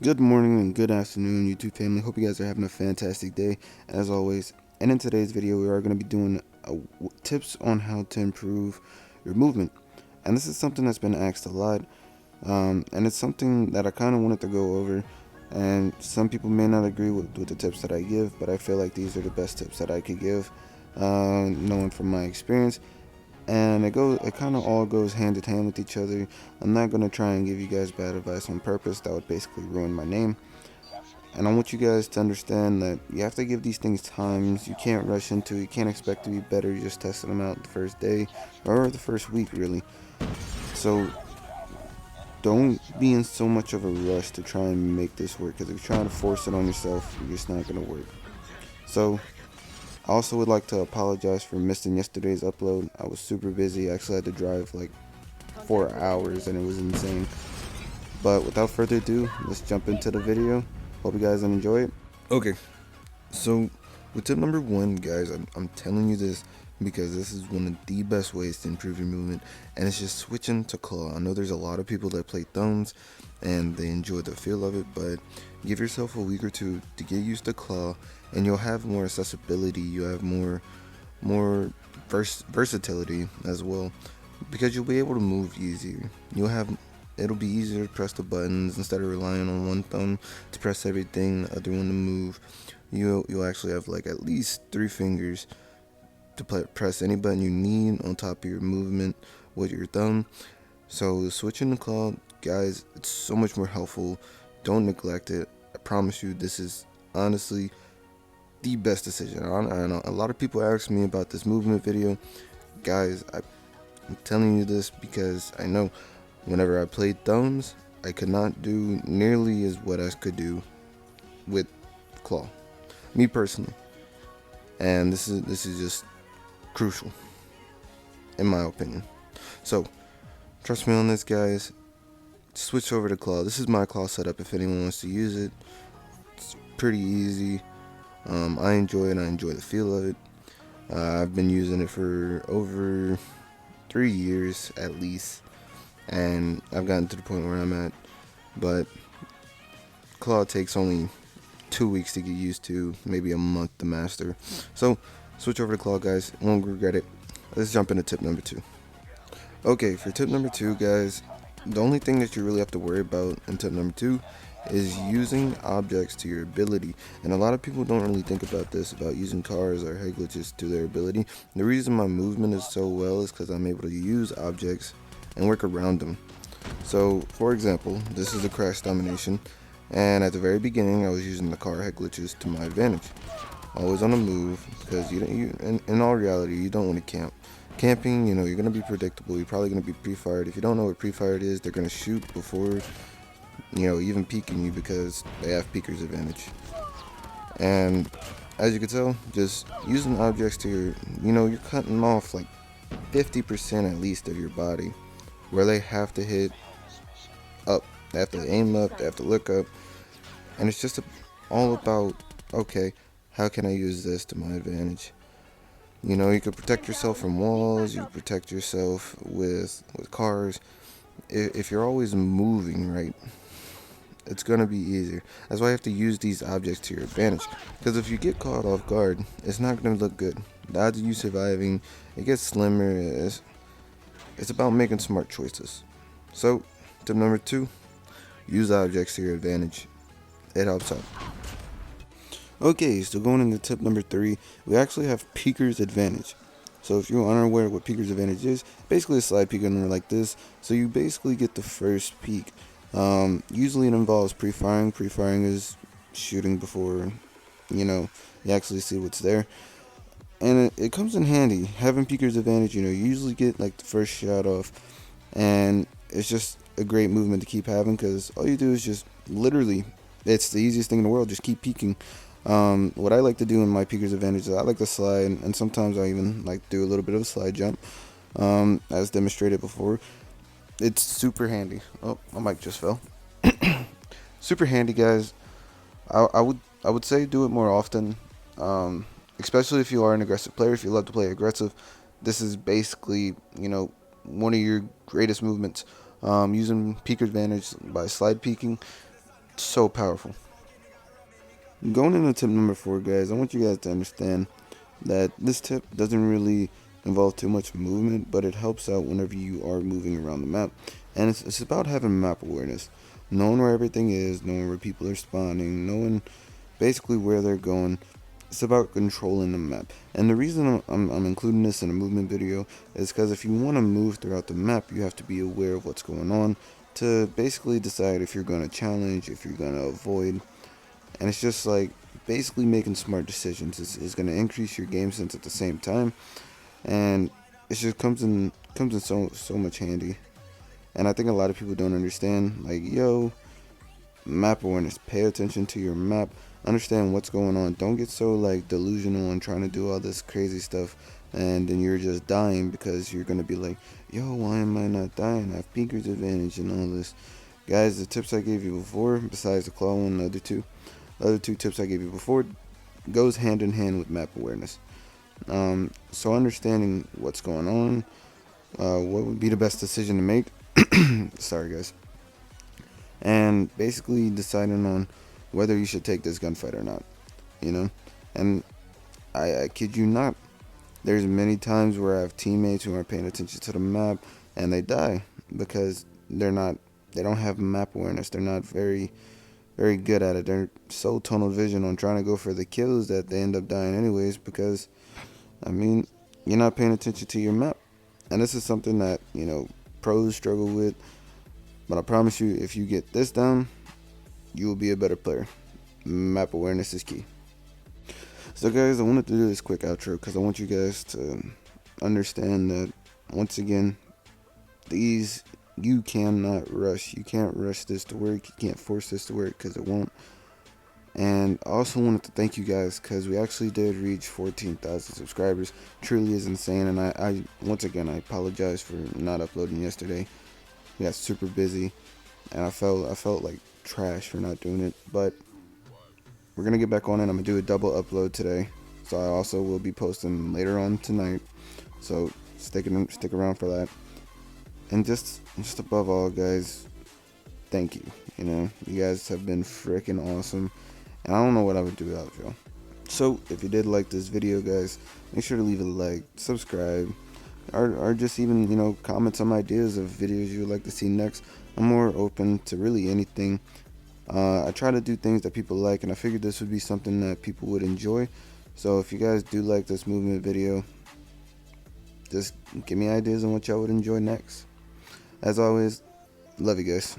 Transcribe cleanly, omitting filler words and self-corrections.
Good morning and good afternoon, YouTube family. Hope you guys are having a fantastic day, as always. And in today's video, we are going to be doing tips on how to improve your movement. And this is something that's been asked a lot, and it's something that I kind of wanted to go over. And some people may not agree with the tips that I give, but I feel like these are the best tips that I could give, knowing from my experience. And it kind of all goes hand in hand with each other. I'm not going to try and give you guys bad advice on purpose. That would basically ruin my name. And I want you guys to understand that you have to give these things times. You can't rush into it. You can't expect to be better just testing them out the first day or the first week, really. So don't be in so much of a rush to try and make this work, because if you're trying to force it on yourself, you're just not going to work. So I also would like to apologize for missing yesterday's upload. I was super busy. I actually had to drive like 4 hours and it was insane. But without further ado, let's jump into the video. Hope you guys enjoy it. Okay, so with tip number one, guys, I'm telling you this because this is one of the best ways to improve your movement, and it's just switching to claw. I know there's a lot of people that play thumbs and they enjoy the feel of it, but give yourself a week or two to get used to claw, and you'll have more accessibility. You'll have more versatility as well, because you'll be able to move easier. It'll be easier to press the buttons instead of relying on one thumb to press everything, the other one to move. You'll actually have like at least 3 fingers to press any button you need on top of your movement with your thumb. So switching the claw, guys, it's so much more helpful. Don't neglect it. I promise you, this is honestly the best decision. I know a lot of people ask me about this movement video. Guys, I'm telling you this because I know whenever I played thumbs, I could not do nearly as what I could do with claw. Me personally. And this is just crucial, in my opinion. So trust me on this, guys. Switch over to claw. This is my claw setup if anyone wants to use it. It's pretty easy. I enjoy it. I enjoy the feel of it. I've been using it for over 3 years at least, and I've gotten to the point where I'm at. But claw takes only 2 weeks to get used to, maybe a month to master. So switch over to claw, guys. Won't regret it. Let's jump into tip number two. Okay, for tip number two, guys, the only thing that you really have to worry about in tip number two is using objects to your ability. And a lot of people don't really think about this, about using cars or head glitches to their ability. The reason my movement is so well is because I'm able to use objects and work around them. So, for example, this is a crash domination, and at the very beginning, I was using the car head glitches to my advantage. Always on the move, because in all reality, you don't want to camp. Camping, you're going to be predictable. You're probably going to be pre-fired. If you don't know what pre-fired is, they're going to shoot before, even peeking you, because they have peeker's advantage. And as you can tell, just using objects to you're cutting off like 50% at least of your body, where they have to hit up. They have to aim up, they have to look up. And it's just all about, okay, how can I use this to my advantage? You could protect yourself from walls, you protect yourself with cars. If you're always moving, right, it's going to be easier. That's why you have to use these objects to your advantage. Because if you get caught off guard, it's not going to look good. The odds of you surviving, it gets slimmer. It's about making smart choices. So, tip number two, use objects to your advantage. It helps out. Okay, so going into tip number three, we actually have peeker's advantage. So if you're unaware what peeker's advantage is, basically a slide peek under like this. So you basically get the first peek. Usually it involves pre-firing. Pre-firing is shooting before, you actually see what's there. And it comes in handy. Having peeker's advantage, you usually get like the first shot off. And it's just a great movement to keep having, because all you do is just literally, it's the easiest thing in the world, just keep peeking. What I like to do in my peeker's advantage is I like to slide, and sometimes I even like do a little bit of a slide jump, as demonstrated before. It's super handy. Oh, my mic just fell. Super handy, guys. I would say do it more often, especially if you are an aggressive player. If you love to play aggressive, this is basically one of your greatest movements. Using peeker advantage by slide peeking, So powerful. Going into tip number 4, guys, I want you guys to understand that this tip doesn't really involve too much movement, but it helps out whenever you are moving around the map. And it's about having map awareness, knowing where everything is, knowing where people are spawning, knowing basically where they're going. It's about controlling the map. And the reason I'm including this in a movement video is because if you want to move throughout the map, you have to be aware of what's going on to basically decide if you're going to challenge, if you're going to avoid. And it's just like basically making smart decisions is going to increase your game sense at the same time, and it just comes in so much handy. And I think a lot of people don't understand, like, yo, map awareness, pay attention to your map, understand what's going on. Don't get so like delusional and trying to do all this crazy stuff, and then you're just dying because you're going to be like, yo, why am I not dying? I have peeker's advantage and all this. Guys, the tips I gave you before, besides the claw one, the other two tips I gave you before, goes hand in hand with map awareness. So understanding what's going on, what would be the best decision to make, sorry guys, and basically deciding on whether you should take this gunfight or not, you know. And I kid you not, there's many times where I have teammates who aren't paying attention to the map and they die because they don't have map awareness. They're not very good at it. They're so tunnel vision on trying to go for the kills that they end up dying anyways because, I mean, you're not paying attention to your map. And this is something that, you know, pros struggle with, but I promise you, if you get this down, you will be a better player. Map awareness is key. So guys, I wanted to do this quick outro because I want you guys to understand that, once again, you cannot rush. You can't rush this to work. You can't force this to work because it won't. And I also wanted to thank you guys because we actually did reach 14,000 subscribers. Truly is insane. And I once again, I apologize for not uploading yesterday. We got super busy, and I felt like trash for not doing it. But we're gonna get back on it. I'm gonna do a double upload today, so I also will be posting later on tonight. So stick around for that. And just above all, guys, thank you. You know, you guys have been freaking awesome, and I don't know what I would do without y'all. So if you did like this video, guys, make sure to leave a like, subscribe, or just even, you know, comment some ideas of videos you would like to see next. I'm more open to really anything. I try to do things that people like, and I figured this would be something that people would enjoy. So if you guys do like this movement video, just give me ideas on what y'all would enjoy next. As always, love you guys.